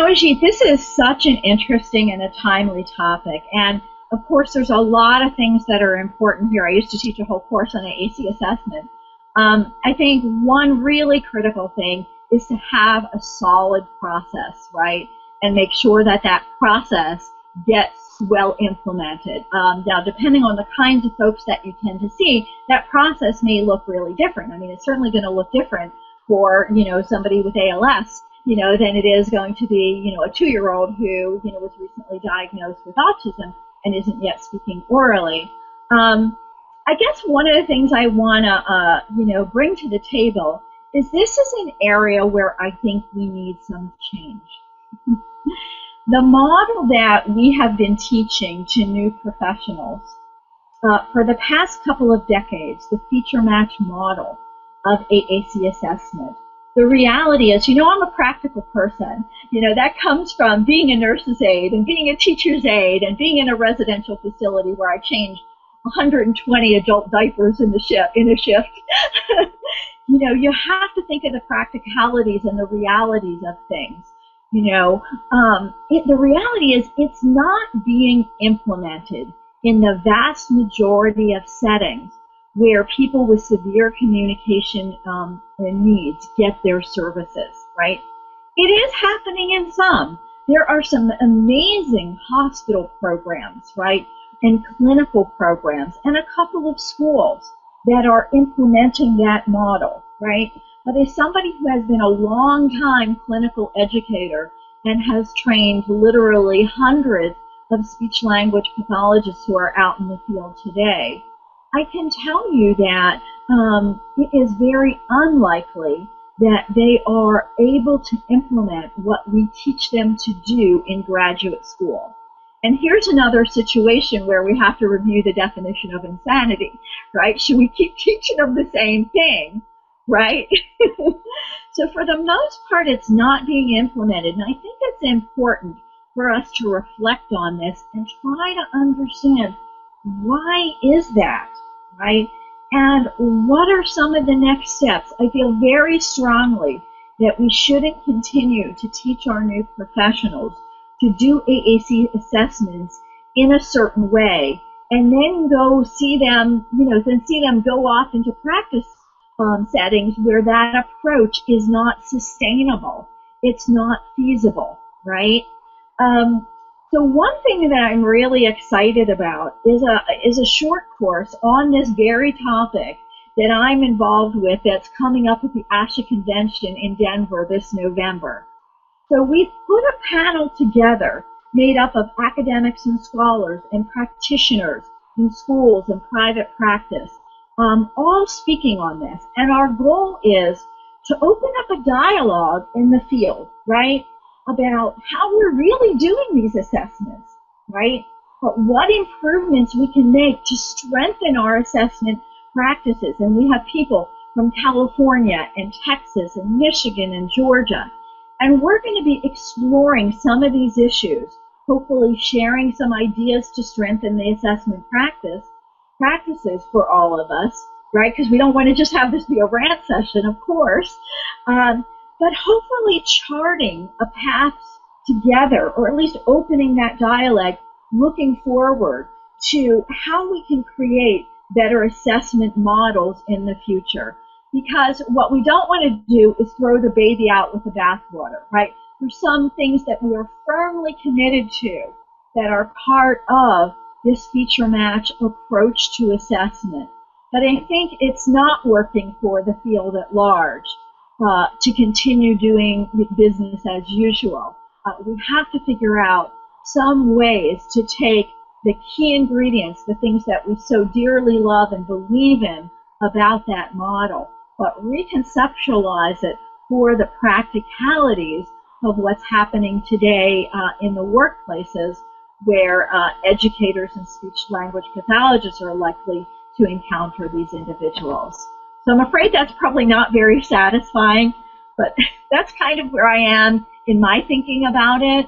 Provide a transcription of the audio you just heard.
Ajit, this is such an interesting and a timely topic. And of course, there's a lot of things that are important here. I used to teach a whole course on AAC assessment. I think one really critical thing is to have a solid process, right? And make sure that that process gets well implemented. Now, depending on the kinds of folks that you tend to see, that process may look really different. I mean, it's certainly going to look different for, somebody with ALS, than it is going to be, a 2-year-old who, was recently diagnosed with autism and isn't yet speaking orally. I guess one of the things I want to, bring to the table is this is an area where I think we need some change. The model that we have been teaching to new professionals for the past couple of decades, the feature match model of AAC assessment, the reality is, I'm a practical person. That comes from being a nurse's aide and being a teacher's aide and being in a residential facility where I changed 120 adult diapers in a shift. You have to think of the practicalities and the realities of things. The reality is it's not being implemented in the vast majority of settings where people with severe communication needs get their services, right? It is happening in some. There are some amazing hospital programs, right, and clinical programs, and a couple of schools that are implementing that model, right? But as somebody who has been a long-time clinical educator and has trained literally hundreds of speech-language pathologists who are out in the field today, I can tell you that it is very unlikely that they are able to implement what we teach them to do in graduate school. And here's another situation where we have to review the definition of insanity, right? Should we keep teaching them the same thing, right? So for the most part, it's not being implemented. And I think it's important for us to reflect on this and try to understand why is that, right? And what are some of the next steps? I feel very strongly that we shouldn't continue to teach our new professionals to do AAC assessments in a certain way and then go see them, go off into practice settings where that approach is not sustainable. It's not feasible, right? So one thing that I'm really excited about is a short course on this very topic that I'm involved with that's coming up at the ASHA convention in Denver this November. So we've put a panel together made up of academics and scholars and practitioners in schools and private practice, all speaking on this. And our goal is to open up a dialogue in the field, right, about how we're really doing these assessments, right? But what improvements we can make to strengthen our assessment practices. And we have people from California and Texas and Michigan and Georgia. And we're going to be exploring some of these issues, hopefully sharing some ideas to strengthen the assessment practices for all of us, right? Because we don't want to just have this be a rant session, of course. But hopefully charting a path together, or at least opening that dialogue, looking forward to how we can create better assessment models in the future. Because what we don't want to do is throw the baby out with the bathwater, right? There's some things that we are firmly committed to that are part of this feature match approach to assessment. But I think it's not working for the field at large to continue doing business as usual. We have to figure out some ways to take the key ingredients, the things that we so dearly love and believe in about that model, but reconceptualize it for the practicalities of what's happening today in the workplaces where educators and speech-language pathologists are likely to encounter these individuals. So I'm afraid that's probably not very satisfying, but that's kind of where I am in my thinking about it.